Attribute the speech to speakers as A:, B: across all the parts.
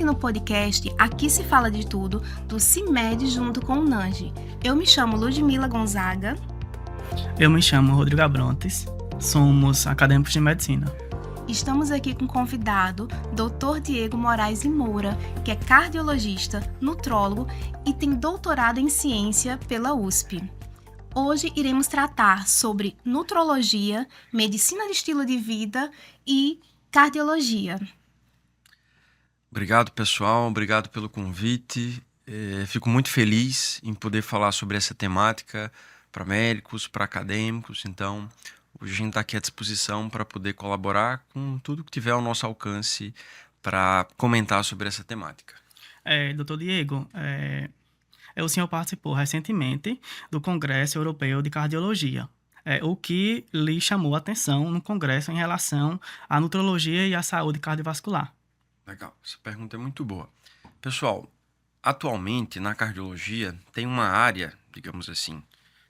A: no podcast Aqui Se Fala de Tudo, do CIMED junto com o NANGE. Eu me chamo Ludmila Gonzaga.
B: Eu me chamo Rodrigo Abrontes, somos acadêmicos de medicina.
A: Estamos aqui com o convidado, Dr. Diego Moraes e Moura, que é cardiologista, nutrólogo e tem doutorado em ciência pela USP. Hoje iremos tratar sobre nutrologia, medicina de estilo de vida e cardiologia.
C: Obrigado, pessoal. Obrigado pelo convite. Fico muito feliz em poder falar sobre essa temática para médicos, para acadêmicos. Então, hoje a gente está aqui à disposição para poder colaborar com tudo que tiver ao nosso alcance para comentar sobre essa temática.
B: Doutor Diego, o senhor participou recentemente do Congresso Europeu de Cardiologia. O que lhe chamou a atenção no congresso em relação à nutrologia e à saúde cardiovascular?
C: Legal, essa pergunta é muito boa. Pessoal, atualmente na cardiologia tem uma área, digamos assim,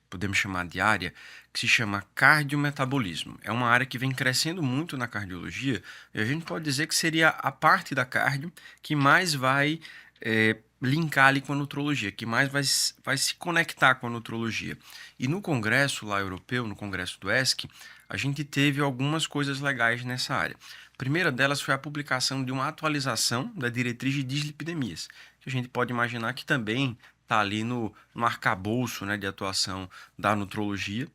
C: podemos chamar de área, que se chama cardiometabolismo. É uma área que vem crescendo muito na cardiologia e a gente pode dizer que seria a parte da cardio que mais vai linkar ali com a nutrologia, que mais vai se conectar com a nutrologia. E no congresso lá europeu, no congresso do ESC, a gente teve algumas coisas legais nessa área. A primeira delas foi a publicação de uma atualização da diretriz de dislipidemias, que a gente pode imaginar que também está ali no arcabouço, né, de atuação da nutrologia.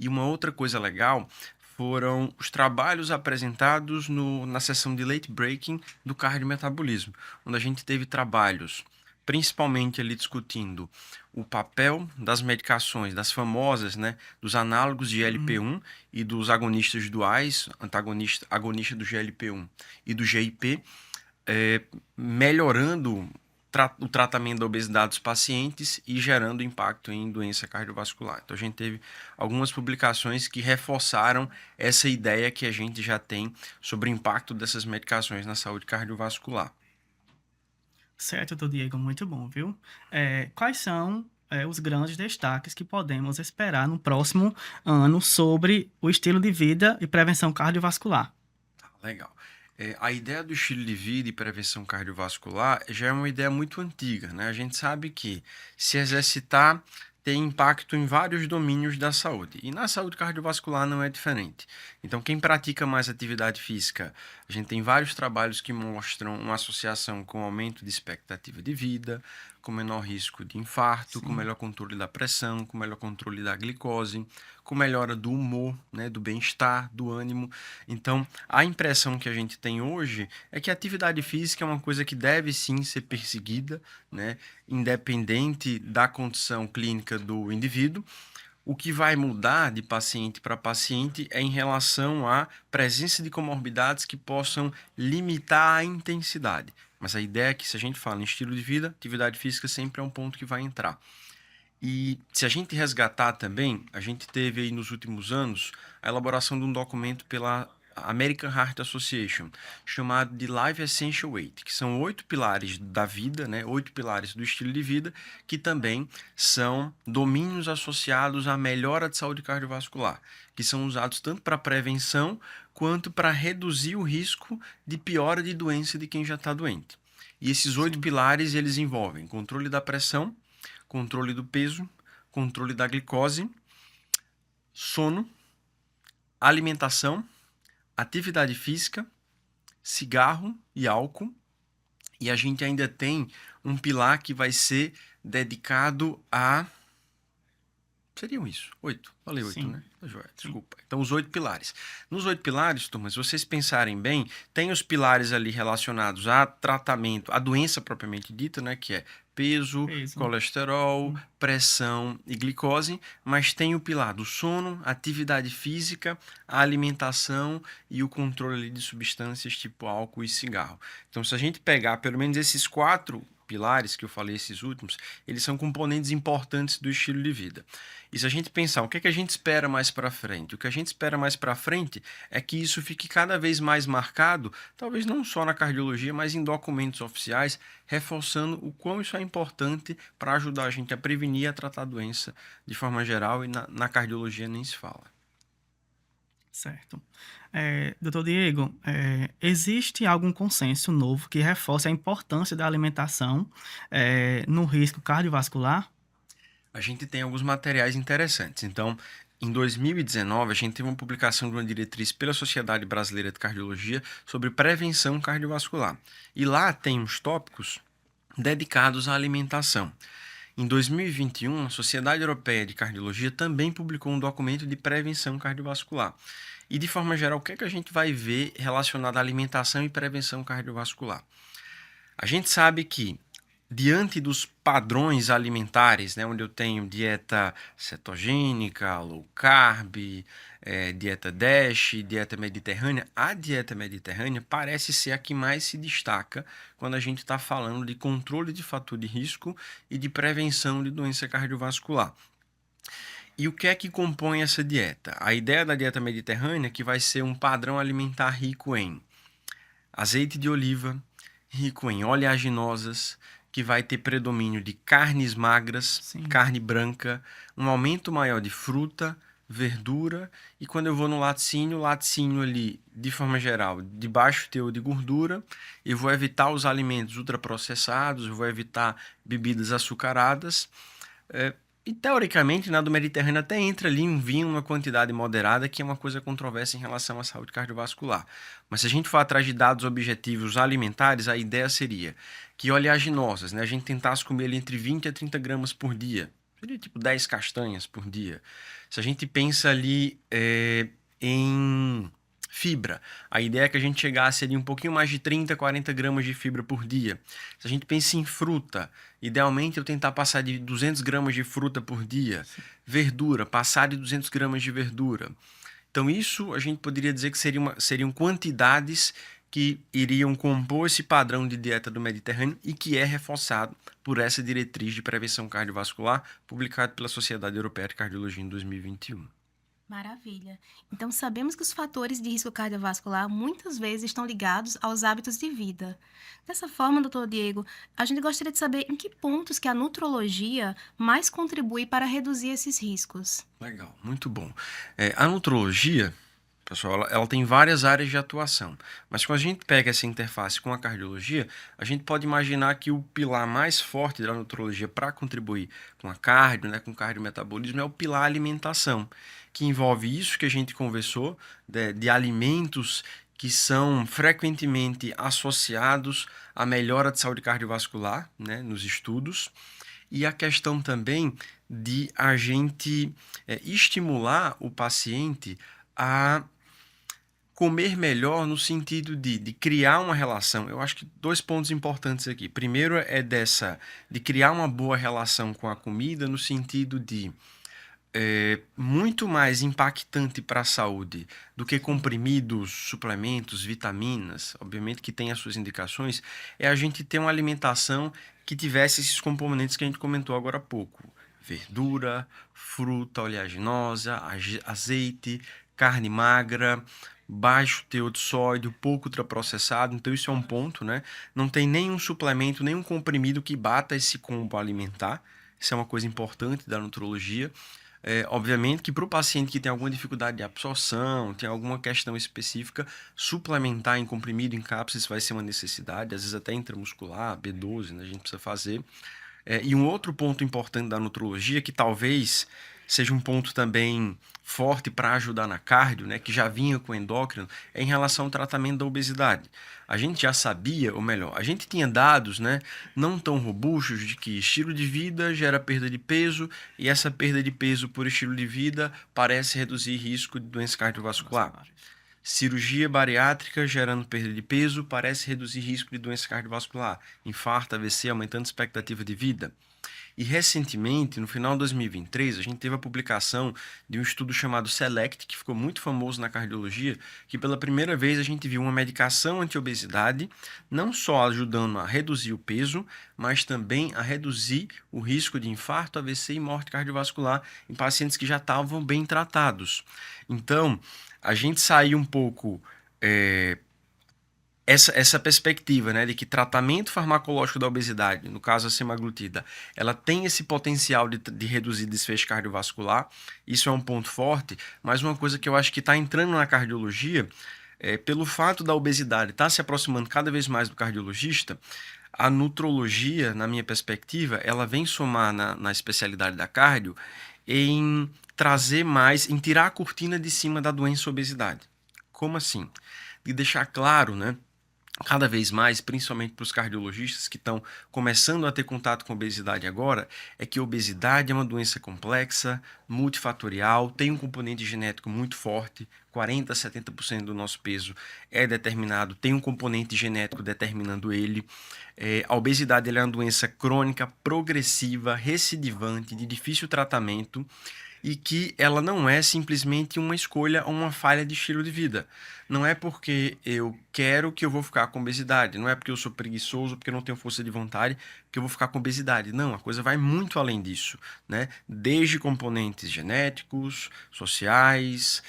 C: E uma outra coisa legal foram os trabalhos apresentados na sessão de late breaking do cardiometabolismo, onde a gente teve trabalhos principalmente ali discutindo o papel das medicações, das famosas, dos análogos de GLP-1 e dos agonistas duais, agonista do GLP-1 e do GIP, melhorando o tratamento da obesidade dos pacientes e gerando impacto em doença cardiovascular. Então a gente teve algumas publicações que reforçaram essa ideia que a gente já tem sobre o impacto dessas medicações na saúde cardiovascular.
B: Certo, doutor Diego, muito bom, viu? Quais são os grandes destaques que podemos esperar no próximo ano sobre o estilo de vida e prevenção cardiovascular?
C: Legal. A ideia do estilo de vida e prevenção cardiovascular já é uma ideia muito antiga, né? A gente sabe que se exercitar tem impacto em vários domínios da saúde. E na saúde cardiovascular não é diferente. Então, quem pratica mais atividade física, a gente tem vários trabalhos que mostram uma associação com aumento de expectativa de vida, com menor risco de infarto, com melhor controle da pressão, com melhor controle da glicose, com melhora do humor, né, do bem-estar, do ânimo. Então, a impressão que a gente tem hoje é que a atividade física é uma coisa que deve sim ser perseguida, né, independente da condição clínica do indivíduo. O que vai mudar de paciente para paciente é em relação à presença de comorbidades que possam limitar a intensidade. Mas a ideia é que, se a gente fala em estilo de vida, atividade física sempre é um ponto que vai entrar. E se a gente resgatar também, a gente teve aí nos últimos anos a elaboração de um documento pela American Heart Association, chamado de Life Essential 8, que são 8 pilares da vida, 8 pilares do estilo de vida, que também são domínios associados à melhora de saúde cardiovascular, que são usados tanto para prevenção quanto para reduzir o risco de piora de doença de quem já está doente. E esses 8 pilares, eles envolvem controle da pressão, controle do peso, controle da glicose, sono, alimentação, atividade física, cigarro e álcool. E a gente ainda tem um pilar que vai ser dedicado a... Seriam isso, 8. Falei 8, né? Desculpa. Então, os 8 pilares. Nos 8 pilares, turma, se vocês pensarem bem, tem os pilares ali relacionados a tratamento, a doença propriamente dita, né? Que é peso, colesterol, pressão e glicose, mas tem o pilar do sono, atividade física, a alimentação e o controle ali de substâncias tipo álcool e cigarro. Então, se a gente pegar pelo menos esses 4 pilares que eu falei, esses últimos, eles são componentes importantes do estilo de vida. E se a gente pensar, o que é que a gente espera mais para frente? O que a gente espera mais para frente é que isso fique cada vez mais marcado, talvez não só na cardiologia, mas em documentos oficiais, reforçando o quão isso é importante para ajudar a gente a prevenir e a tratar a doença de forma geral, e na cardiologia nem se fala.
B: Certo. Doutor Diego, existe algum consenso novo que reforce a importância da alimentação no risco cardiovascular?
C: A gente tem alguns materiais interessantes. Então, em 2019, a gente teve uma publicação de uma diretriz pela Sociedade Brasileira de Cardiologia sobre prevenção cardiovascular. E lá tem uns tópicos dedicados à alimentação. Em 2021, a Sociedade Europeia de Cardiologia também publicou um documento de prevenção cardiovascular. E, de forma geral, o que é que a gente vai ver relacionado à alimentação e prevenção cardiovascular? A gente sabe que, diante dos padrões alimentares, né, onde eu tenho dieta cetogênica, low carb, dieta DASH, dieta mediterrânea, a dieta mediterrânea parece ser a que mais se destaca quando a gente está falando de controle de fator de risco e de prevenção de doença cardiovascular. E o que é que compõe essa dieta? A ideia da dieta mediterrânea é que vai ser um padrão alimentar rico em azeite de oliva, rico em oleaginosas, que vai ter predomínio de carnes magras,
B: Sim.
C: carne branca, um aumento maior de fruta, verdura, e quando eu vou no laticínio ali, de forma geral, de baixo teor de gordura, eu vou evitar os alimentos ultraprocessados, eu vou evitar bebidas açucaradas, e teoricamente, na do Mediterrâneo até entra ali um vinho, uma quantidade moderada, que é uma coisa controversa em relação à saúde cardiovascular. Mas se a gente for atrás de dados objetivos alimentares, a ideia seria que oleaginosas, né, a gente tentasse comer ali entre 20 a 30 gramas por dia. Seria tipo 10 castanhas por dia. Se a gente pensa ali em fibra, a ideia é que a gente chegasse ali um pouquinho mais de 30, 40 gramas de fibra por dia. Se a gente pensa em fruta, idealmente eu tentar passar de 200 gramas de fruta por dia. Verdura, passar de 200 gramas de verdura. Então isso a gente poderia dizer que seriam quantidades que iriam compor esse padrão de dieta do Mediterrâneo e que é reforçado por essa diretriz de prevenção cardiovascular publicada pela Sociedade Europeia de Cardiologia em 2021.
A: Maravilha. Então, sabemos que os fatores de risco cardiovascular muitas vezes estão ligados aos hábitos de vida. Dessa forma, doutor Diego, a gente gostaria de saber em que pontos que a nutrologia mais contribui para reduzir esses riscos.
C: Legal, muito bom. A nutrologia, pessoal, ela tem várias áreas de atuação, mas quando a gente pega essa interface com a cardiologia, a gente pode imaginar que o pilar mais forte da nutrologia para contribuir com a cardio, né, com o cardiometabolismo, é o pilar alimentação, que envolve isso que a gente conversou, de alimentos que são frequentemente associados à melhora de saúde cardiovascular, né, nos estudos, e a questão também de a gente estimular o paciente a comer melhor no sentido de criar uma relação. Eu acho que 2 pontos importantes aqui. Primeiro é de criar uma boa relação com a comida no sentido de muito mais impactante para a saúde do que comprimidos, suplementos, vitaminas, obviamente que tem as suas indicações, é a gente ter uma alimentação que tivesse esses componentes que a gente comentou agora há pouco. Verdura, fruta oleaginosa, azeite, carne magra, baixo teor de sódio, pouco ultraprocessado. Então isso é um ponto, né? Não tem nenhum suplemento, nenhum comprimido que bata esse combo alimentar. Isso é uma coisa importante da nutrologia. Obviamente que para o paciente que tem alguma dificuldade de absorção, tem alguma questão específica, suplementar em comprimido, em cápsulas vai ser uma necessidade, às vezes até intramuscular, B12, né, a gente precisa fazer. E um outro ponto importante da nutrologia, que talvez seja um ponto também forte para ajudar na cardio, né, que já vinha com endócrino, é em relação ao tratamento da obesidade. A gente já sabia, ou melhor, a gente tinha dados, né, não tão robustos de que estilo de vida gera perda de peso e essa perda de peso por estilo de vida parece reduzir risco de doença cardiovascular. Cirurgia bariátrica gerando perda de peso parece reduzir risco de doença cardiovascular, infarto, AVC, aumentando a expectativa de vida. E recentemente, no final de 2023, a gente teve a publicação de um estudo chamado SELECT, que ficou muito famoso na cardiologia, que pela primeira vez a gente viu uma medicação anti-obesidade, não só ajudando a reduzir o peso, mas também a reduzir o risco de infarto, AVC e morte cardiovascular em pacientes que já estavam bem tratados. Então, a gente saiu um pouco essa perspectiva, né, de que tratamento farmacológico da obesidade, no caso a semaglutida, ela tem esse potencial de reduzir desfecho cardiovascular, isso é um ponto forte, mas uma coisa que eu acho que está entrando na cardiologia, pelo fato da obesidade estar se aproximando cada vez mais do cardiologista, a nutrologia, na minha perspectiva, ela vem somar na especialidade da cardio em trazer mais, em tirar a cortina de cima da doença obesidade. Como assim? De deixar claro, né? Cada vez mais, principalmente para os cardiologistas que estão começando a ter contato com obesidade agora, é que a obesidade é uma doença complexa, multifatorial, tem um componente genético muito forte, 40% a 70% do nosso peso é determinado, tem um componente genético determinando ele. A obesidade é uma doença crônica, progressiva, recidivante, de difícil tratamento, e que ela não é simplesmente uma escolha ou uma falha de estilo de vida. Não é porque eu quero que eu vou ficar com obesidade, não é porque eu sou preguiçoso, porque eu não tenho força de vontade, que eu vou ficar com obesidade. Não, a coisa vai muito além disso, né? Desde componentes genéticos, sociais,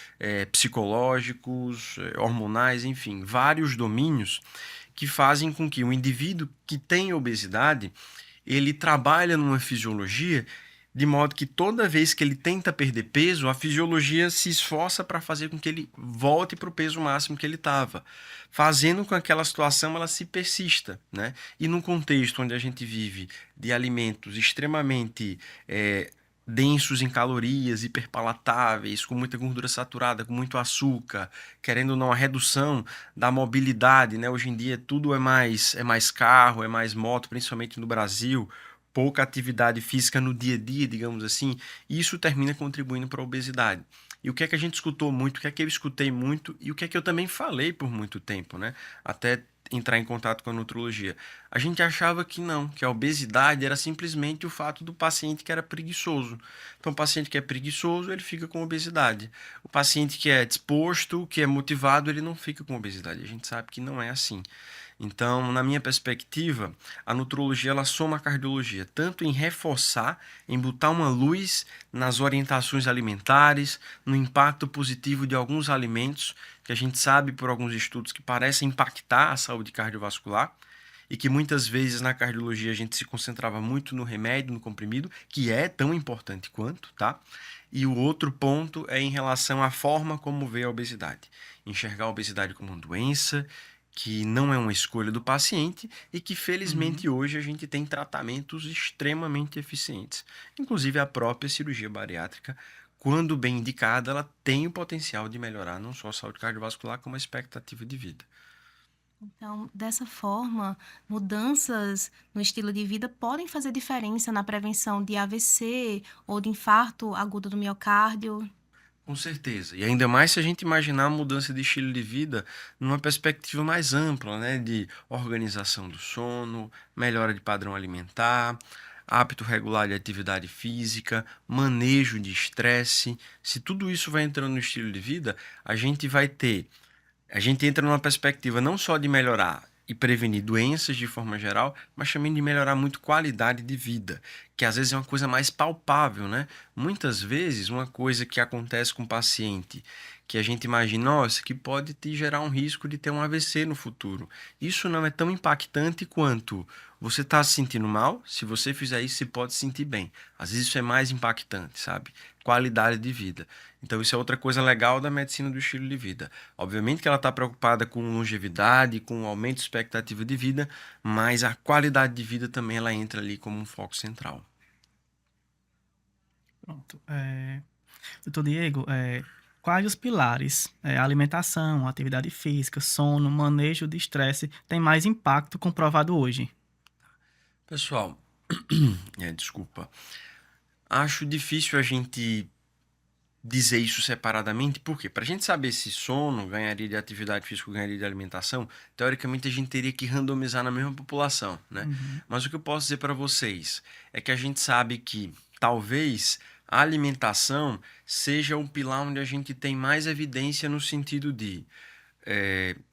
C: psicológicos, hormonais, enfim, vários domínios que fazem com que o indivíduo que tem obesidade, ele trabalha numa fisiologia de modo que toda vez que ele tenta perder peso, a fisiologia se esforça para fazer com que ele volte para o peso máximo que ele estava, fazendo com que aquela situação ela se persista, né? E num contexto onde a gente vive de alimentos extremamente densos em calorias, hiperpalatáveis, com muita gordura saturada, com muito açúcar, querendo ou não a redução da mobilidade, né? Hoje em dia tudo é mais carro, é mais moto, principalmente no Brasil, pouca atividade física no dia a dia, digamos assim, e isso termina contribuindo para a obesidade. E o que é que a gente escutou muito, o que é que eu escutei muito e o que é que eu também falei por muito tempo, né? Até entrar em contato com a nutrologia. A gente achava que não, que a obesidade era simplesmente o fato do paciente que era preguiçoso. Então, o paciente que é preguiçoso, ele fica com obesidade. O paciente que é disposto, que é motivado, ele não fica com obesidade. A gente sabe que não é assim. Então, na minha perspectiva, a nutrologia ela soma a cardiologia, tanto em reforçar, em botar uma luz nas orientações alimentares, no impacto positivo de alguns alimentos, que a gente sabe por alguns estudos que parecem impactar a saúde cardiovascular, e que muitas vezes na cardiologia a gente se concentrava muito no remédio, no comprimido, que é tão importante quanto, tá? E o outro ponto é em relação à forma como vê a obesidade. Enxergar a obesidade como uma doença, que não é uma escolha do paciente e que, felizmente, hoje a gente tem tratamentos extremamente eficientes. Inclusive, a própria cirurgia bariátrica, quando bem indicada, ela tem o potencial de melhorar não só a saúde cardiovascular, como a expectativa de vida.
A: Então, dessa forma, mudanças no estilo de vida podem fazer diferença na prevenção de AVC ou de infarto agudo do miocárdio.
C: Com certeza. E ainda mais se a gente imaginar a mudança de estilo de vida numa perspectiva mais ampla, né? De organização do sono, melhora de padrão alimentar, hábito regular de atividade física, manejo de estresse. Se tudo isso vai entrando no estilo de vida, a gente entra numa perspectiva não só de melhorar e prevenir doenças de forma geral, mas também de melhorar muito qualidade de vida, que às vezes é uma coisa mais palpável, né? Muitas vezes uma coisa que acontece com o paciente, que a gente imagina, nossa, que pode te gerar um risco de ter um AVC no futuro. Isso não é tão impactante quanto você está se sentindo mal, se você fizer isso, você pode se sentir bem. Às vezes isso é mais impactante, sabe? Qualidade de vida. Então isso é outra coisa legal da medicina do estilo de vida. Obviamente que ela está preocupada com longevidade, com aumento de expectativa de vida, mas a qualidade de vida também ela entra ali como um foco central.
B: Pronto. Doutor Diego, quais os pilares? Alimentação, atividade física, sono, manejo de estresse tem mais impacto comprovado hoje?
C: Pessoal, desculpa. Acho difícil a gente dizer isso separadamente, por quê? Para a gente saber se sono ganharia de atividade física ou ganharia de alimentação, teoricamente a gente teria que randomizar na mesma população, né? Mas o que eu posso dizer para vocês é que a gente sabe que talvez a alimentação seja um pilar onde a gente tem mais evidência no sentido de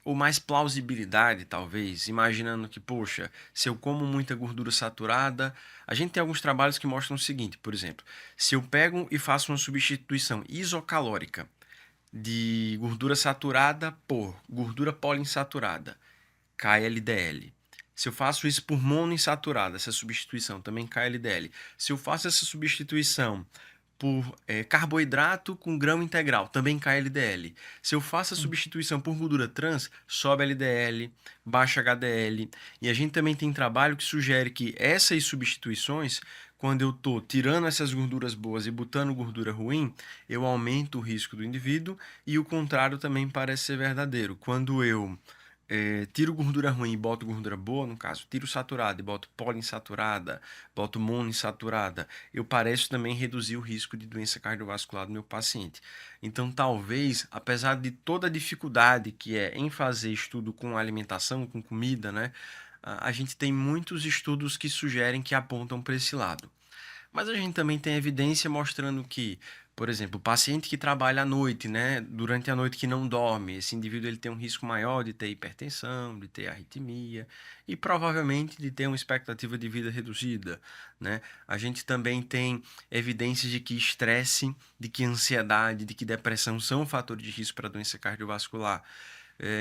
C: ou mais plausibilidade, talvez, imaginando que, poxa, se eu como muita gordura saturada, a gente tem alguns trabalhos que mostram o seguinte, por exemplo, se eu pego e faço uma substituição isocalórica de gordura saturada por gordura poliinsaturada cai LDL. Se eu faço isso por monoinsaturada, essa substituição também cai LDL. Se eu faço essa substituição por carboidrato com grão integral, também cai LDL. Se eu faço a
B: Sim.
C: substituição por gordura trans, sobe LDL, baixa HDL. E a gente também tem trabalho que sugere que essas substituições, quando eu estou tirando essas gorduras boas e botando gordura ruim, eu aumento o risco do indivíduo, e o contrário também parece ser verdadeiro. Quando eu tiro gordura ruim e boto gordura boa, no caso, tiro saturada e boto poliinsaturada, boto monoinsaturada, eu pareço também reduzir o risco de doença cardiovascular do meu paciente. Então, talvez, apesar de toda a dificuldade que é em fazer estudo com alimentação, com comida, né, a gente tem muitos estudos que sugerem, que apontam para esse lado. Mas a gente também tem evidência mostrando que, por exemplo, o paciente que trabalha à noite, né, durante a noite, que não dorme, esse indivíduo ele tem um risco maior de ter hipertensão, de ter arritmia e provavelmente de ter uma expectativa de vida reduzida, né? A gente também tem evidências de que estresse, de que ansiedade, de que depressão são fatores de risco para doença cardiovascular.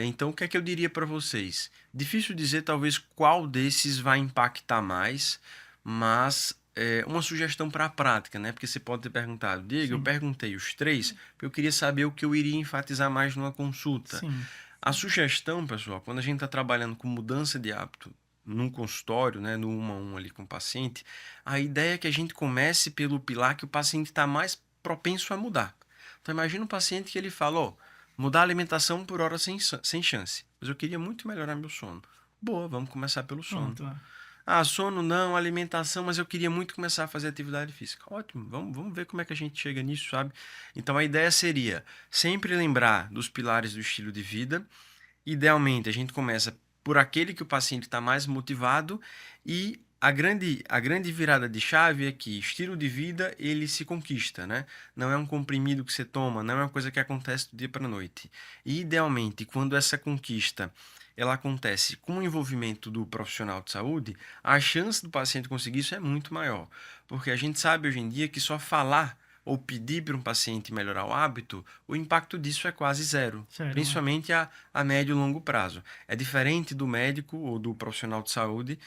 C: Então, o que é que eu diria para vocês? Difícil dizer talvez qual desses vai impactar mais, mas uma sugestão para a prática, né? Porque você pode ter perguntado, Diego, eu
B: Sim.
C: perguntei os três, porque eu queria saber o que eu iria enfatizar mais numa consulta.
B: Sim.
C: A sugestão, pessoal, quando a gente está trabalhando com mudança de hábito num consultório, né, no 1 a 1 ali com o paciente, a ideia é que a gente comece pelo pilar que o paciente está mais propenso a mudar. Então, imagina um paciente que ele fala, ó, mudar a alimentação por hora sem chance, mas eu queria muito melhorar meu sono. Boa, vamos começar pelo sono.
B: Pronto.
C: Ah, sono não, alimentação, mas eu queria muito começar a fazer atividade física. Ótimo, vamos ver como é que a gente chega nisso, sabe? Então a ideia seria sempre lembrar dos pilares do estilo de vida. Idealmente, a gente começa por aquele que o paciente está mais motivado, e a grande virada de chave é que estilo de vida ele se conquista, né? Não é um comprimido que você toma, não é uma coisa que acontece do dia para a noite. E idealmente, quando essa conquista ela acontece com o envolvimento do profissional de saúde, a chance do paciente conseguir isso é muito maior. Porque a gente sabe hoje em dia que só falar ou pedir para um paciente melhorar o hábito, o impacto disso é quase zero,
B: Sério,
C: principalmente a médio e longo prazo. É diferente do médico ou do profissional de saúde,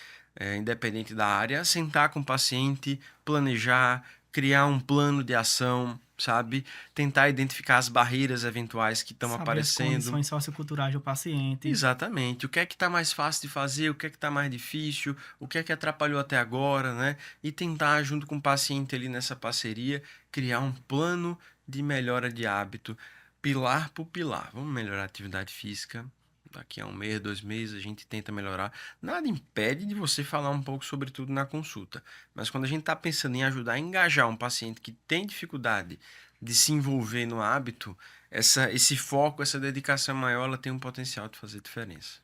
C: independente da área, sentar com o paciente, planejar, criar um plano de ação, sabe? Tentar identificar as barreiras eventuais que estão
B: saber as
C: aparecendo.
B: condições socioculturais do paciente.
C: Exatamente. O que é que está mais fácil de fazer, o que é que está mais difícil, o que é que atrapalhou até agora, né? E tentar, junto com o paciente ali nessa parceria, criar um plano de melhora de hábito, pilar por pilar. Vamos melhorar a atividade física. Daqui a 1 mês, 2 meses, a gente tenta melhorar. Nada impede de você falar um pouco sobre tudo na consulta. Mas quando a gente está pensando em ajudar a engajar um paciente que tem dificuldade de se envolver no hábito, esse foco, essa dedicação maior, ela tem um potencial de fazer diferença.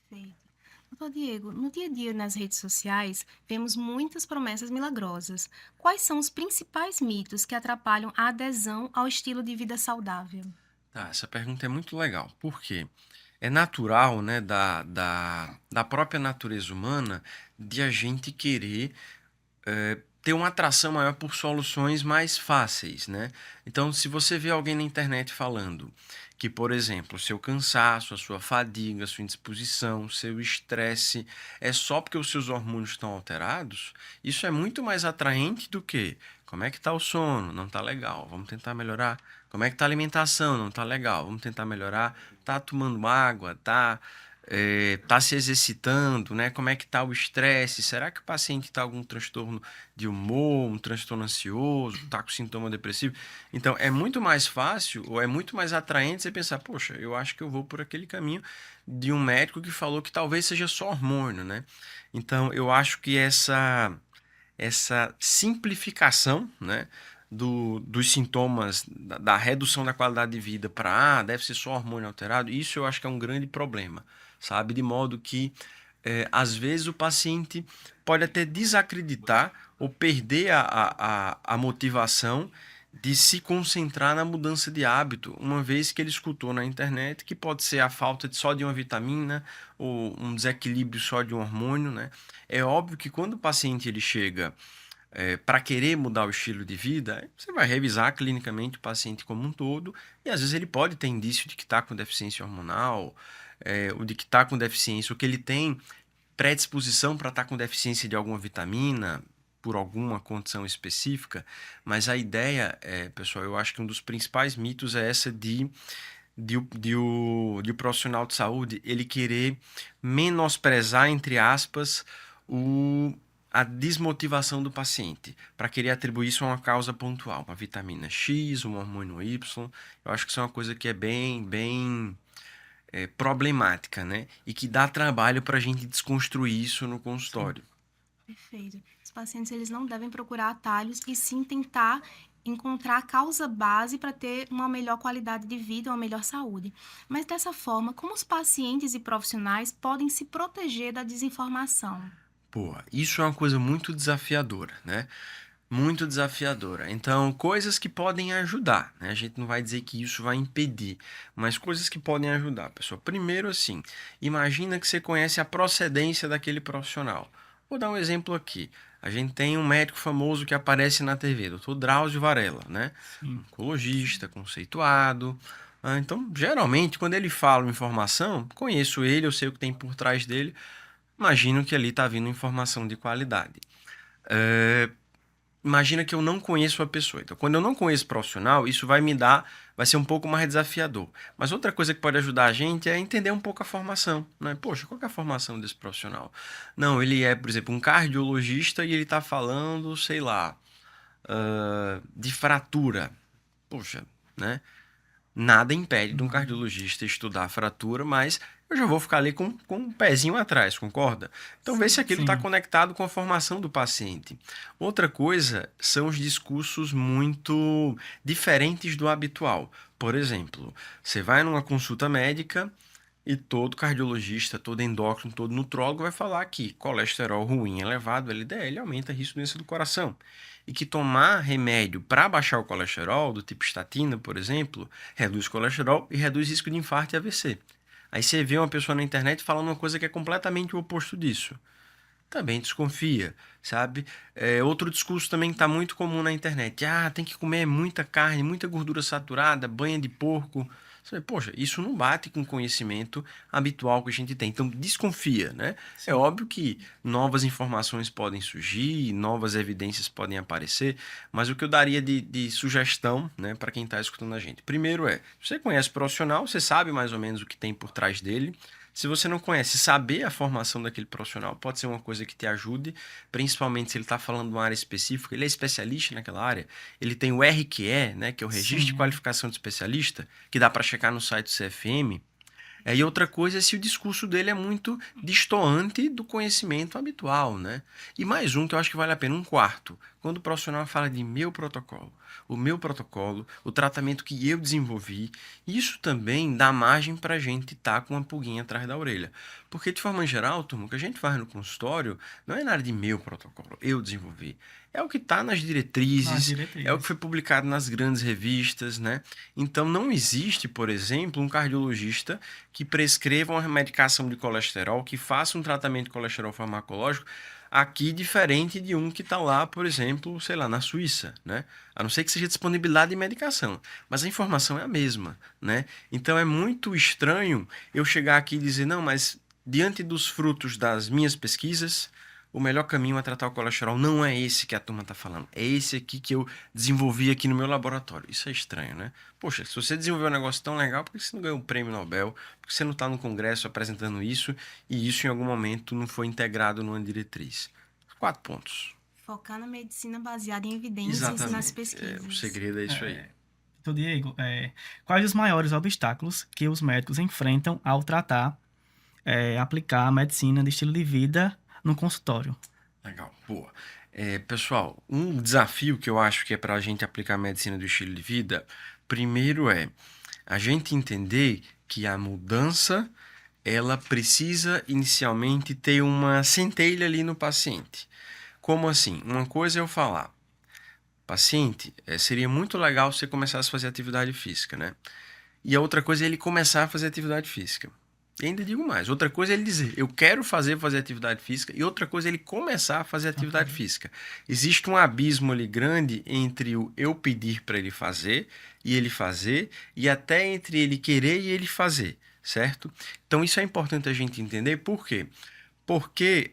A: Perfeito. Doutor Diego, no dia a dia nas redes sociais, vemos muitas promessas milagrosas. Quais são os principais mitos que atrapalham a adesão ao estilo de vida saudável?
C: Tá, essa pergunta é muito legal. Por quê? É natural, né, da própria natureza humana, de a gente querer ter uma atração maior por soluções mais fáceis, né? Então, se você vê alguém na internet falando que, por exemplo, o seu cansaço, a sua fadiga, a sua indisposição, o seu estresse é só porque os seus hormônios estão alterados, isso é muito mais atraente do que como é que tá o sono? Não tá legal, vamos tentar melhorar. Como é que tá a alimentação? Não tá legal, vamos tentar melhorar. Tá tomando água? Tá se exercitando, né? Como é que tá o estresse? Será que o paciente está com algum transtorno de humor, um transtorno ansioso, está com sintoma depressivo? Então, é muito mais fácil ou é muito mais atraente você pensar, poxa, eu acho que eu vou por aquele caminho de um médico que falou que talvez seja só hormônio, né? Então, eu acho que essa simplificação, né, dos sintomas, da redução da qualidade de vida para, deve ser só hormônio alterado, isso eu acho que é um grande problema, sabe? De modo que, às vezes, o paciente pode até desacreditar ou perder a motivação de se concentrar na mudança de hábito, uma vez que ele escutou na internet que pode ser a falta só de uma vitamina ou um desequilíbrio só de um hormônio, né? É óbvio que quando o paciente ele chega para querer mudar o estilo de vida, você vai revisar clinicamente o paciente como um todo, e às vezes ele pode ter indício de que está com deficiência hormonal, o de que está com deficiência, ou que ele tem predisposição para estar com deficiência de alguma vitamina, por alguma condição específica, mas a ideia pessoal, eu acho que um dos principais mitos é essa de o profissional de saúde ele querer menosprezar, entre aspas, a desmotivação do paciente, para querer atribuir isso a uma causa pontual, uma vitamina X, um hormônio Y. Eu acho que isso é uma coisa que é bem problemática, né? E que dá trabalho para a gente desconstruir isso no consultório.
A: Perfeito. Os pacientes eles não devem procurar atalhos e sim tentar encontrar a causa base para ter uma melhor qualidade de vida, uma melhor saúde. Mas dessa forma, como os pacientes e profissionais podem se proteger da desinformação?
C: Pô, isso é uma coisa muito desafiadora, né? Muito desafiadora. Então, coisas que podem ajudar, né? A gente não vai dizer que isso vai impedir, mas coisas que podem ajudar, pessoal. Primeiro, assim, imagina que você conhece a procedência daquele profissional. Vou dar um exemplo aqui. A gente tem um médico famoso que aparece na TV, Dr. Drauzio Varella, né?
B: Sim.
C: Oncologista, conceituado. Então, geralmente, quando ele fala uma informação, conheço ele, eu sei o que tem por trás dele, imagino que ali está vindo informação de qualidade. Imagina que eu não conheço a pessoa. Então, quando eu não conheço o profissional, isso vai ser um pouco mais desafiador. Mas outra coisa que pode ajudar a gente é entender um pouco a formação, né? Poxa, qual que é a formação desse profissional? Não, ele é, por exemplo, um cardiologista e ele está falando, sei lá, de fratura. Poxa, né? Nada impede de um cardiologista estudar a fratura, mas eu já vou ficar ali com um pezinho atrás, concorda? Então, vê se aquilo está
B: Sim.
C: conectado com a formação do paciente. Outra coisa são os discursos muito diferentes do habitual. Por exemplo, você vai numa consulta médica e todo cardiologista, todo endócrino, todo nutrólogo vai falar que colesterol ruim elevado, LDL, aumenta o risco de doença do coração. E que tomar remédio para baixar o colesterol, do tipo estatina, por exemplo, reduz o colesterol e reduz o risco de infarto e AVC. Aí você vê uma pessoa na internet falando uma coisa que é completamente o oposto disso. Também desconfia, sabe? Outro discurso também que está muito comum na internet. Tem que comer muita carne, muita gordura saturada, banha de porco. Poxa, isso não bate com o conhecimento habitual que a gente tem. Então, desconfia, né?
B: Sim.
C: É óbvio que novas informações podem surgir, novas evidências podem aparecer, mas o que eu daria de sugestão, né, para quem está escutando a gente? Primeiro você conhece o profissional, você sabe mais ou menos o que tem por trás dele. Se você não conhece, saber a formação daquele profissional pode ser uma coisa que te ajude, principalmente se ele está falando de uma área específica, ele é especialista naquela área, ele tem o RQE, né, que é o Registro de
B: Sim.
C: Qualificação de Especialista, que dá para checar no site do CFM. E outra coisa é se o discurso dele é muito destoante do conhecimento habitual, né? E mais um que eu acho que vale a pena, um quarto. Quando o profissional fala de o meu protocolo, o tratamento que eu desenvolvi, isso também dá margem para a gente estar com uma pulguinha atrás da orelha. Porque, de forma geral, turma, o que a gente faz no consultório não é nada de meu protocolo, eu desenvolvi. É o que está nas
B: Nas
C: diretrizes, é o que
B: diretrizes.
C: foi publicado nas grandes revistas, né? Então, não existe, por exemplo, um cardiologista que prescreva uma medicação de colesterol, que faça um tratamento de colesterol farmacológico aqui diferente de um que está lá, por exemplo, sei lá, na Suíça, né? A não ser que seja disponibilidade de medicação, mas a informação é a mesma, né? Então é muito estranho eu chegar aqui e dizer, não, mas diante dos frutos das minhas pesquisas, o melhor caminho a tratar o colesterol não é esse que a turma está falando, é esse aqui que eu desenvolvi aqui no meu laboratório. Isso é estranho, né? Poxa, se você desenvolveu um negócio tão legal, por que você não ganhou um prêmio Nobel? Por que você não está no congresso apresentando isso e isso em algum momento não foi integrado numa diretriz? 4 pontos.
A: Focar na medicina baseada em evidências e nas
C: Exatamente.
A: pesquisas.
C: O segredo é isso aí.
B: Então, Diego, quais os maiores obstáculos que os médicos enfrentam ao aplicar a medicina de estilo de vida no consultório?
C: Legal, boa. Pessoal, um desafio que eu acho que é para a gente aplicar a medicina do estilo de vida, primeiro é a gente entender que a mudança ela precisa inicialmente ter uma centelha ali no paciente. Como assim? Uma coisa é eu falar, paciente, seria muito legal se você começasse a fazer atividade física, né? E a outra coisa é ele começar a fazer atividade física. E ainda digo mais, outra coisa é ele dizer, eu quero fazer atividade física, e outra coisa é ele começar a fazer atividade física. Existe um abismo ali grande entre o eu pedir para ele fazer, e até entre ele querer e ele fazer, certo? Então, isso é importante a gente entender. Por quê? Porque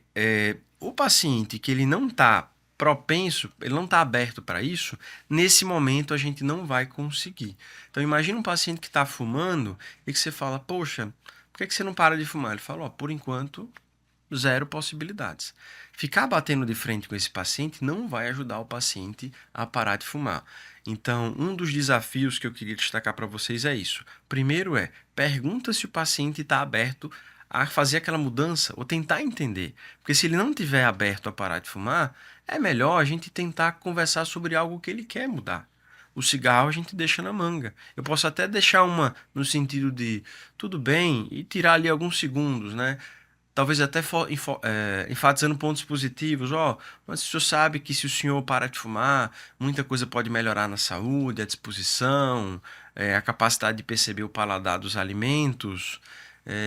C: o paciente que ele não está propenso, ele não está aberto para isso, nesse momento a gente não vai conseguir. Então, imagina um paciente que está fumando e que você fala, poxa, por que você não para de fumar? Ele fala, ó, por enquanto, zero possibilidades. Ficar batendo de frente com esse paciente não vai ajudar o paciente a parar de fumar. Então, um dos desafios que eu queria destacar para vocês é isso. Primeiro pergunta se o paciente está aberto a fazer aquela mudança ou tentar entender. Porque se ele não estiver aberto a parar de fumar, é melhor a gente tentar conversar sobre algo que ele quer mudar. O cigarro a gente deixa na manga. Eu posso até deixar uma no sentido de tudo bem e tirar ali alguns segundos, né? Talvez até enfatizando pontos positivos. Ó, mas o senhor sabe que se o senhor parar de fumar, muita coisa pode melhorar na saúde, a disposição, a capacidade de perceber o paladar dos alimentos.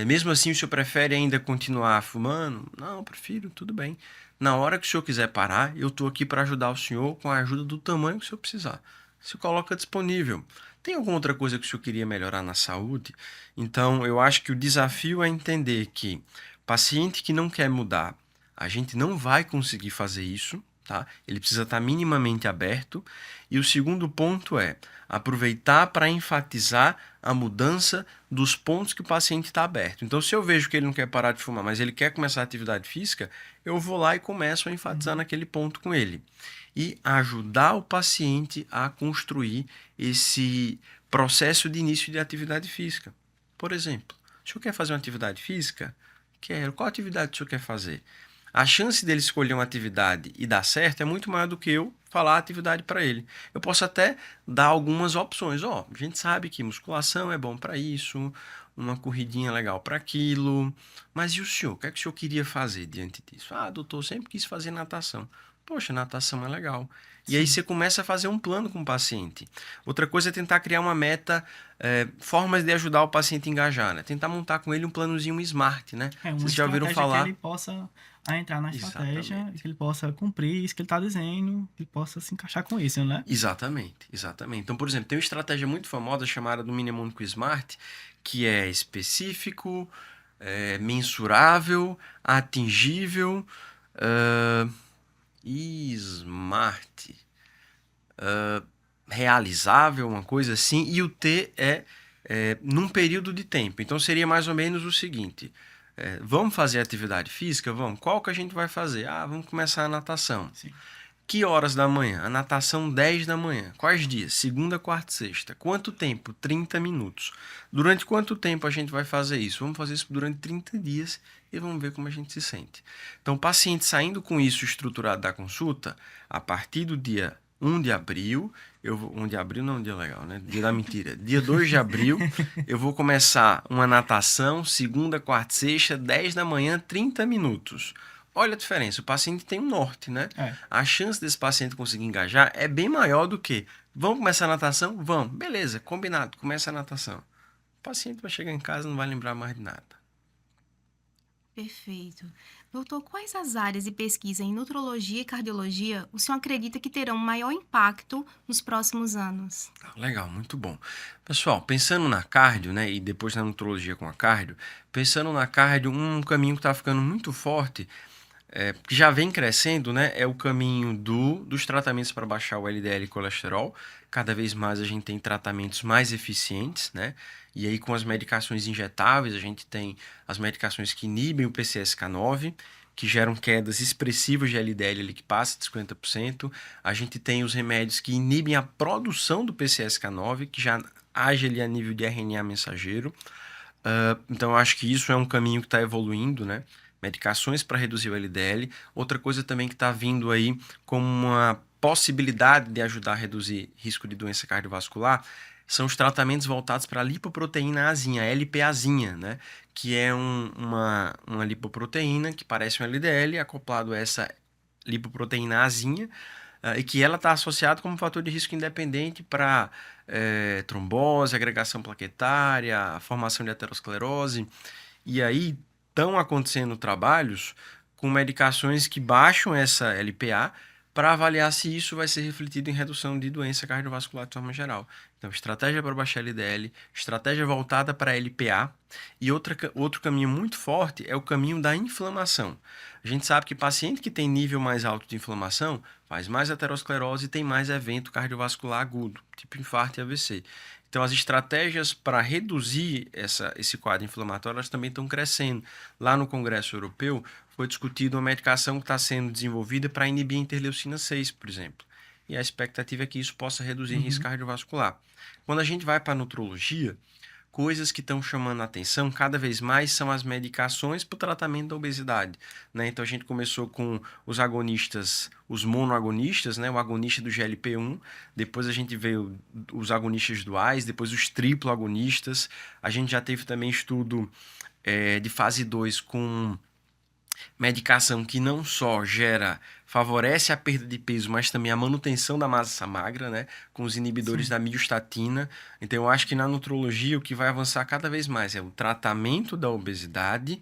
C: Mesmo assim, o senhor prefere ainda continuar fumando? Não, eu prefiro, tudo bem. Na hora que o senhor quiser parar, eu estou aqui para ajudar o senhor com a ajuda do tamanho que o senhor precisar. Se coloca disponível. Tem alguma outra coisa que o senhor queria melhorar na saúde? Então, eu acho que o desafio é entender que paciente que não quer mudar, a gente não vai conseguir fazer isso, tá? Ele precisa estar minimamente aberto. E o segundo ponto é aproveitar para enfatizar a mudança dos pontos que o paciente está aberto. Então, se eu vejo que ele não quer parar de fumar, mas ele quer começar a atividade física, eu vou lá e começo a enfatizar naquele ponto com ele. E ajudar o paciente a construir esse processo de início de atividade física. Por exemplo, o senhor quer fazer uma atividade física? Quero. Qual atividade o senhor quer fazer? A chance dele escolher uma atividade e dar certo é muito maior do que eu falar a atividade para ele. Eu posso até dar algumas opções. Ó, a gente sabe que musculação é bom para isso, uma corridinha legal para aquilo. Mas e o senhor? O que é que o senhor queria fazer diante disso? Ah, doutor, eu sempre quis fazer natação. Poxa, natação é legal. E aí você começa a fazer um plano com o paciente. Outra coisa é tentar criar uma meta, formas de ajudar o paciente a engajar, né? Tentar montar com ele um planozinho SMART, né?
B: Uma
C: Vocês já ouviram falar?
B: que ele possa entrar na estratégia,
C: Exatamente.
B: que ele possa cumprir isso que ele está dizendo, que ele possa se encaixar com isso, né?
C: Exatamente, exatamente. Então, por exemplo, tem uma estratégia muito famosa chamada do mnemônico SMART, que é específico, mensurável, atingível, smart, realizável, uma coisa assim, e o T num período de tempo. Então seria mais ou menos o seguinte: vamos fazer atividade física? Vamos. Qual que a gente vai fazer? Ah, vamos começar a natação.
B: Sim.
C: Que horas da manhã? A natação 10 da manhã. Quais dias? Segunda, quarta e sexta. Quanto tempo? 30 minutos. Durante quanto tempo a gente vai fazer isso? Vamos fazer isso durante 30 dias e vamos ver como a gente se sente. Então, o paciente saindo com isso estruturado da consulta, a partir do dia 1 de abril, 1 de abril não é um dia legal, né? Dia da mentira. Dia 2 de abril, eu vou começar uma natação, segunda, quarta e sexta, 10 da manhã, 30 minutos. Olha a diferença, o paciente tem um norte, né? A chance desse paciente conseguir engajar é bem maior do que, vamos começar a natação? Vamos. Beleza, combinado, começa a natação. O paciente vai chegar em casa e não vai lembrar mais de nada.
A: Perfeito. Doutor, quais as áreas de pesquisa em nutrologia e cardiologia o senhor acredita que terão maior impacto nos próximos anos?
C: Legal, muito bom. Pessoal, pensando na cardio, né, e depois na nutrologia com a cardio, pensando na cardio, um caminho que está ficando muito forte, que já vem crescendo, né, é o caminho dos tratamentos para baixar o LDL e colesterol. Cada vez mais a gente tem tratamentos mais eficientes, né? E aí com as medicações injetáveis, a gente tem as medicações que inibem o PCSK9, que geram quedas expressivas de LDL ali, que passa de 50%. A gente tem os remédios que inibem a produção do PCSK9, que já age ali a nível de RNA mensageiro. Então, eu acho que isso é um caminho que está evoluindo, né? Medicações para reduzir o LDL. Outra coisa também que está vindo aí como uma possibilidade de ajudar a reduzir risco de doença cardiovascular são os tratamentos voltados para a lipoproteína Azinha, a LPAzinha, né? Que é uma lipoproteína que parece um LDL acoplado a essa lipoproteína Azinha, e que ela está associada como fator de risco independente para trombose, agregação plaquetária, formação de aterosclerose. E aí estão acontecendo trabalhos com medicações que baixam essa LPA para avaliar se isso vai ser refletido em redução de doença cardiovascular de forma geral. Então, estratégia para baixar LDL, estratégia voltada para LPA, e outro caminho muito forte é o caminho da inflamação. A gente sabe que paciente que tem nível mais alto de inflamação faz mais aterosclerose e tem mais evento cardiovascular agudo, tipo infarto e AVC. Então, as estratégias para reduzir esse quadro inflamatório elas também estão crescendo. Lá no Congresso Europeu, foi discutida uma medicação que está sendo desenvolvida para inibir a interleucina 6, por exemplo. E a expectativa é que isso possa reduzir risco cardiovascular. Quando a gente vai para a nutrologia, coisas que estão chamando a atenção cada vez mais são as medicações para o tratamento da obesidade, né? Então a gente começou com os agonistas, os monoagonistas, né? O agonista do GLP-1, depois a gente veio os agonistas duais, depois os triploagonistas, a gente já teve também estudo de fase 2 com medicação que não só favorece a perda de peso, mas também a manutenção da massa magra, né? Com os inibidores da miostatina. Então, eu acho que na nutrologia o que vai avançar cada vez mais é o tratamento da obesidade,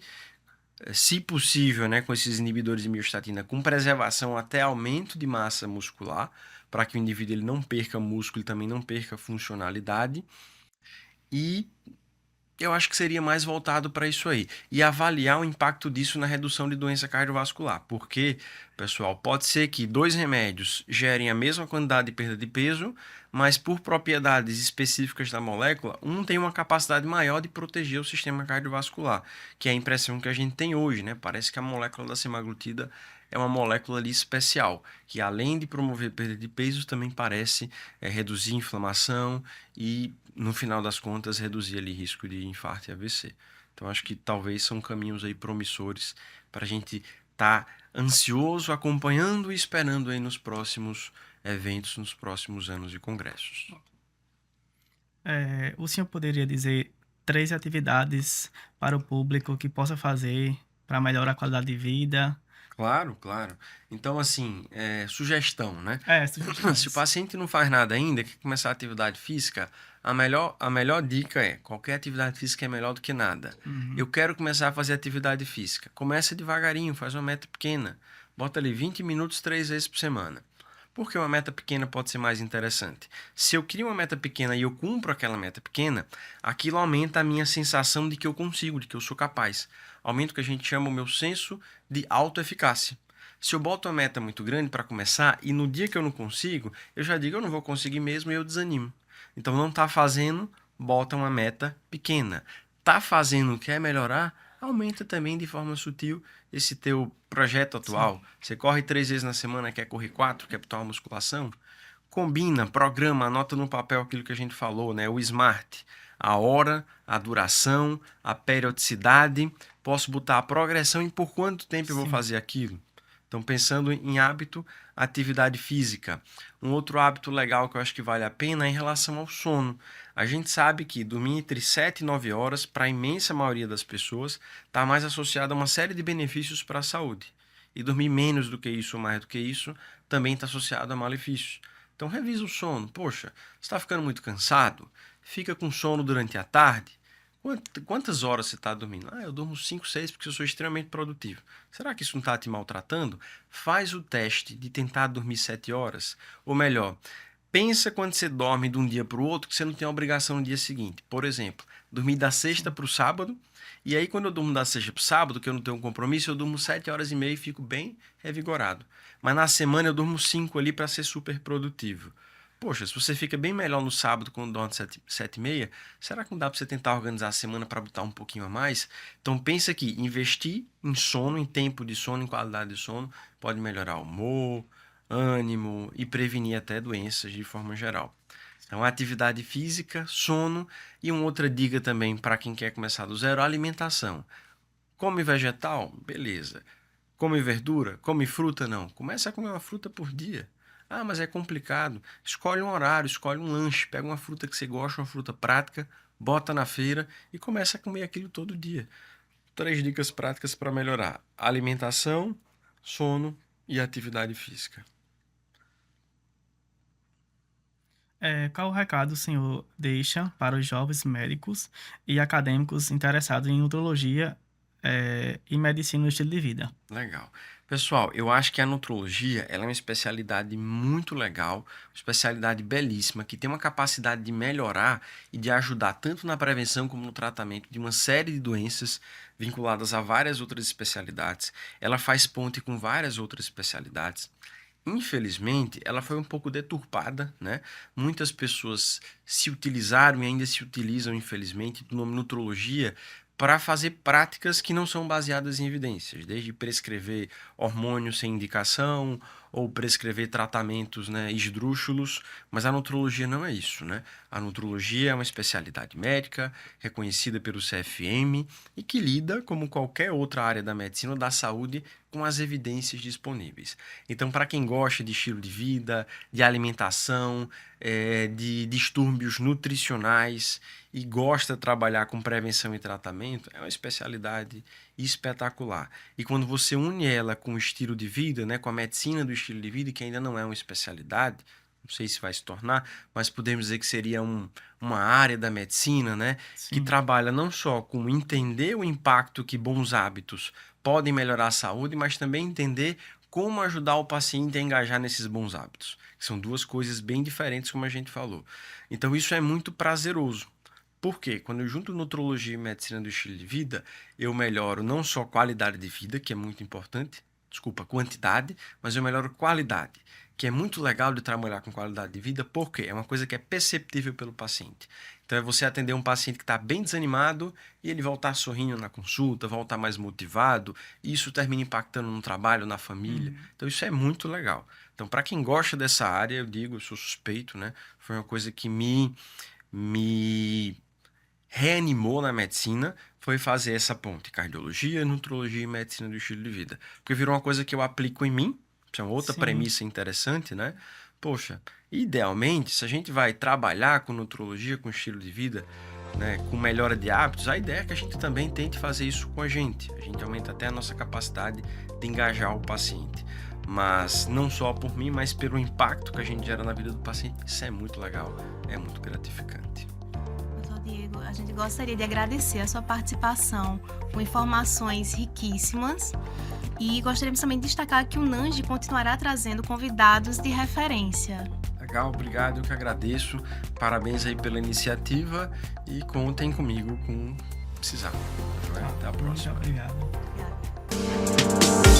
C: se possível, né? Com esses inibidores de miostatina, com preservação até aumento de massa muscular, para que o indivíduo ele não perca músculo e também não perca funcionalidade. E eu acho que seria mais voltado para isso aí. E avaliar o impacto disso na redução de doença cardiovascular. Porque, pessoal, pode ser que 2 remédios gerem a mesma quantidade de perda de peso, mas por propriedades específicas da molécula, um tem uma capacidade maior de proteger o sistema cardiovascular, que é a impressão que a gente tem hoje, né? Parece que a molécula da semaglutida é uma molécula ali especial, que além de promover perda de peso, também parece reduzir inflamação e, no final das contas, reduzir ali risco de infarto e AVC. Então, acho que talvez são caminhos aí promissores para a gente estar ansioso, acompanhando e esperando aí nos próximos eventos, nos próximos anos de congressos.
B: O senhor poderia dizer 3 atividades para o público que possa fazer para melhorar a qualidade de vida?
C: Claro, claro. Então, assim, sugestão, né? Se o
B: Sugestões.
C: paciente não faz nada ainda, quer começar a atividade física, a melhor dica é: qualquer atividade física é melhor do que nada. Eu quero começar a fazer atividade física. Começa devagarinho, faz uma meta pequena. Bota ali 20 minutos 3 vezes por semana. Por que uma meta pequena pode ser mais interessante? Se eu crio uma meta pequena e eu cumpro aquela meta pequena, aquilo aumenta a minha sensação de que eu consigo, de que eu sou capaz. Aumenta o que a gente chama o meu senso de autoeficácia. Se eu boto uma meta muito grande para começar e no dia que eu não consigo, eu já digo eu não vou conseguir mesmo e eu desanimo. Então não está fazendo, bota uma meta pequena. Está fazendo, quer melhorar, aumenta também de forma sutil esse teu projeto atual. Sim. Você corre 3 vezes na semana, quer correr 4, quer botar uma musculação? Combina, programa, anota no papel aquilo que a gente falou, né? O SMART. A hora, a duração, a periodicidade. Posso botar a progressão e por quanto tempo eu vou fazer aquilo. Então, pensando em hábito, atividade física. Um outro hábito legal que eu acho que vale a pena é em relação ao sono. A gente sabe que dormir entre 7 e 9 horas, para a imensa maioria das pessoas, está mais associado a uma série de benefícios para a saúde. E dormir menos do que isso ou mais do que isso também está associado a malefícios. Então, revisa o sono. Poxa, você está ficando muito cansado? Fica com sono durante a tarde? Quantas horas você está dormindo? Eu durmo 5, 6 porque eu sou extremamente produtivo. Será que isso não está te maltratando? Faz o teste de tentar dormir 7 horas. Ou melhor, pensa quando você dorme de um dia para o outro que você não tem a obrigação no dia seguinte. Por exemplo, dormir da sexta para o sábado. E aí quando eu durmo da sexta para o sábado, que eu não tenho um compromisso, eu durmo 7 horas e meia e fico bem revigorado. Mas na semana eu durmo 5 ali para ser super produtivo. Poxa, se você fica bem melhor no sábado quando dorme 7 e meia, será que não dá para você tentar organizar a semana para botar um pouquinho a mais? Então pensa que investir em sono, em tempo de sono, em qualidade de sono, pode melhorar o humor, ânimo e prevenir até doenças de forma geral. Então, atividade física, sono e uma outra dica também para quem quer começar do zero, alimentação. Come vegetal? Beleza. Come verdura? Come fruta? Não. Começa a comer uma fruta por dia. Mas é complicado. Escolhe um horário, escolhe um lanche, pega uma fruta que você gosta, uma fruta prática, bota na feira e começa a comer aquilo todo dia. 3 dicas práticas para melhorar: alimentação, sono e atividade física.
B: Qual o recado o senhor deixa para os jovens médicos e acadêmicos interessados em nutrologia e medicina no estilo de vida.
C: Legal. Pessoal, eu acho que a nutrologia ela é uma especialidade muito legal, uma especialidade belíssima, que tem uma capacidade de melhorar e de ajudar tanto na prevenção como no tratamento de uma série de doenças vinculadas a várias outras especialidades. Ela faz ponte com várias outras especialidades. Infelizmente, ela foi um pouco deturpada, né? Muitas pessoas se utilizaram e ainda se utilizam, infelizmente, do nome nutrologia para fazer práticas que não são baseadas em evidências, desde prescrever hormônios sem indicação ou prescrever tratamentos, né, esdrúxulos, mas a nutrologia não é isso, né? A nutrologia é uma especialidade médica reconhecida pelo CFM e que lida, como qualquer outra área da medicina ou da saúde, com as evidências disponíveis. Então, para quem gosta de estilo de vida, de alimentação, de distúrbios nutricionais e gosta de trabalhar com prevenção e tratamento, é uma especialidade espetacular. E quando você une ela com o estilo de vida, né, com a medicina do estilo de vida, que ainda não é uma especialidade, não sei se vai se tornar, mas podemos dizer que seria uma área da medicina, né, que
B: Sim.
C: trabalha não só com entender o impacto que bons hábitos podem melhorar a saúde, mas também entender como ajudar o paciente a engajar nesses bons hábitos. São duas coisas bem diferentes, como a gente falou. Então, isso é muito prazeroso. Por quê? Quando eu junto nutrologia e medicina do estilo de vida, eu melhoro não só qualidade de vida, que é muito importante, quantidade, mas eu melhoro qualidade, que é muito legal de trabalhar com qualidade de vida, porque é uma coisa que é perceptível pelo paciente. Então é você atender um paciente que está bem desanimado e ele voltar sorrindo na consulta, voltar mais motivado, e isso termina impactando no trabalho, na família. Então isso é muito legal. Então para quem gosta dessa área, eu digo, eu sou suspeito, né? Foi uma coisa que me reanimou na medicina, foi fazer essa ponte, cardiologia, nutrologia e medicina do estilo de vida. Porque virou uma coisa que eu aplico em mim, isso é uma outra
B: Sim.
C: premissa interessante, né? Poxa, idealmente, se a gente vai trabalhar com nutrologia, com estilo de vida, né, com melhora de hábitos, a ideia é que a gente também tente fazer isso com a gente. A gente aumenta até a nossa capacidade de engajar o paciente. Mas não só por mim, mas pelo impacto que a gente gera na vida do paciente. Isso é muito legal, é muito gratificante.
A: Doutor Diego, a gente gostaria de agradecer a sua participação com informações riquíssimas e gostaríamos também de destacar que o NANGE continuará trazendo convidados de referência.
C: Legal, obrigado, eu que agradeço. Parabéns aí pela iniciativa e contem comigo com precisar. Até a próxima.
B: Muito obrigado.
A: Obrigada.